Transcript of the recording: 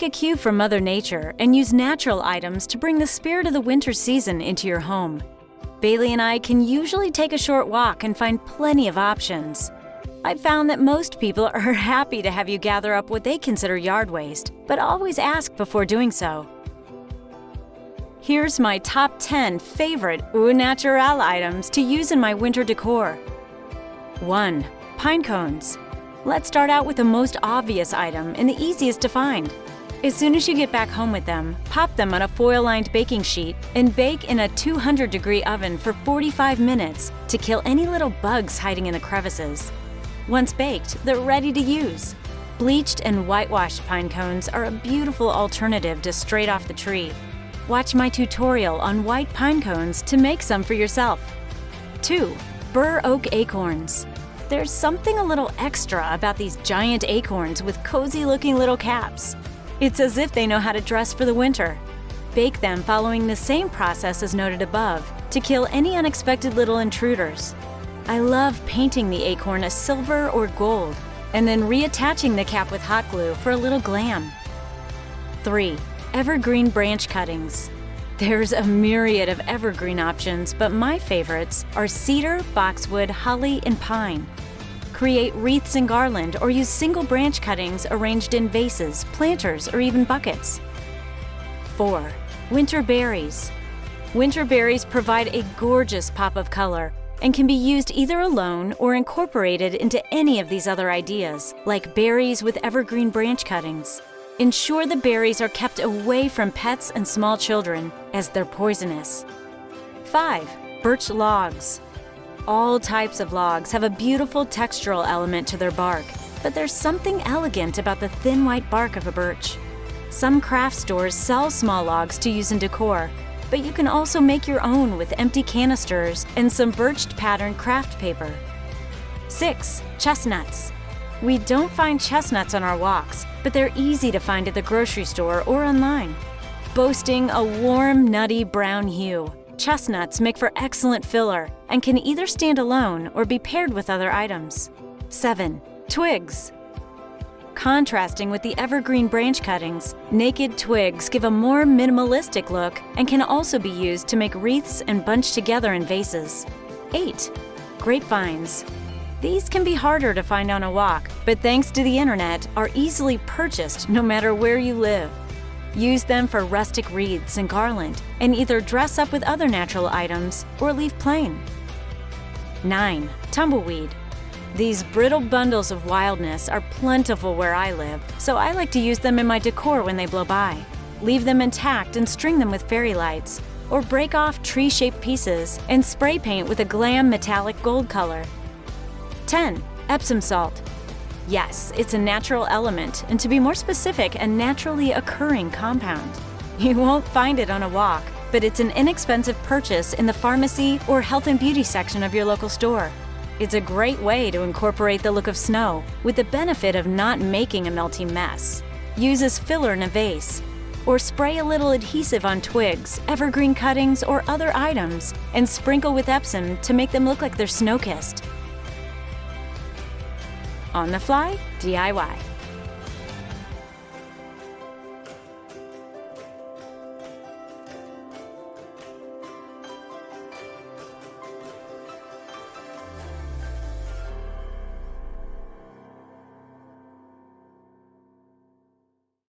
Take a cue from Mother Nature and use natural items to bring the spirit of the winter season into your home. Bailey and I can usually take a short walk and find plenty of options. I've found that most people are happy to have you gather up what they consider yard waste, but always ask before doing so. Here's my top 10 favorite au naturale items to use in my winter decor. 1. Pinecones. Let's start out with the most obvious item and the easiest to find. As soon as you get back home with them, pop them on a foil-lined baking sheet and bake in a 200-degree oven for 45 minutes to kill any little bugs hiding in the crevices. Once baked, they're ready to use. Bleached and whitewashed pine cones are a beautiful alternative to straight off the tree. Watch my tutorial on white pine cones to make some for yourself. 2. Bur oak acorns. There's something a little extra about these giant acorns with cozy-looking little caps. It's as if they know how to dress for the winter. Bake them following the same process as noted above to kill any unexpected little intruders. I love painting the acorn a silver or gold and then reattaching the cap with hot glue for a little glam. 3. Evergreen branch cuttings. There's a myriad of evergreen options, but my favorites are cedar, boxwood, holly, and pine. Create wreaths and garland or use single branch cuttings arranged in vases, planters, or even buckets. 4. Winter berries. Winter berries provide a gorgeous pop of color and can be used either alone or incorporated into any of these other ideas, like berries with evergreen branch cuttings. Ensure the berries are kept away from pets and small children, as they're poisonous. 5. Birch logs. All types of logs have a beautiful textural element to their bark, but there's something elegant about the thin white bark of a birch. Some craft stores sell small logs to use in decor, but you can also make your own with empty canisters and some birched patterned craft paper. 6. Chestnuts. We don't find chestnuts on our walks, but they're easy to find at the grocery store or online. Boasting a warm, nutty brown hue, chestnuts make for excellent filler and can either stand alone or be paired with other items. 7. Twigs. Contrasting with the evergreen branch cuttings, naked twigs give a more minimalistic look and can also be used to make wreaths and bunch together in vases. 8. Grapevines. These can be harder to find on a walk, but thanks to the internet, are easily purchased no matter where you live. Use them for rustic wreaths and garland, and either dress up with other natural items or leave plain. 9. Tumbleweed. These brittle bundles of wildness are plentiful where I live, so I like to use them in my decor when they blow by. Leave them intact and string them with fairy lights, or break off tree-shaped pieces and spray paint with a glam metallic gold color. 10. Epsom salt. Yes, it's a natural element, and to be more specific, a naturally occurring compound. You won't find it on a walk, but it's an inexpensive purchase in the pharmacy or health and beauty section of your local store. It's a great way to incorporate the look of snow with the benefit of not making a melty mess. Use as filler in a vase, or spray a little adhesive on twigs, evergreen cuttings, or other items, and sprinkle with Epsom to make them look like they're snow-kissed. On the fly, DIY.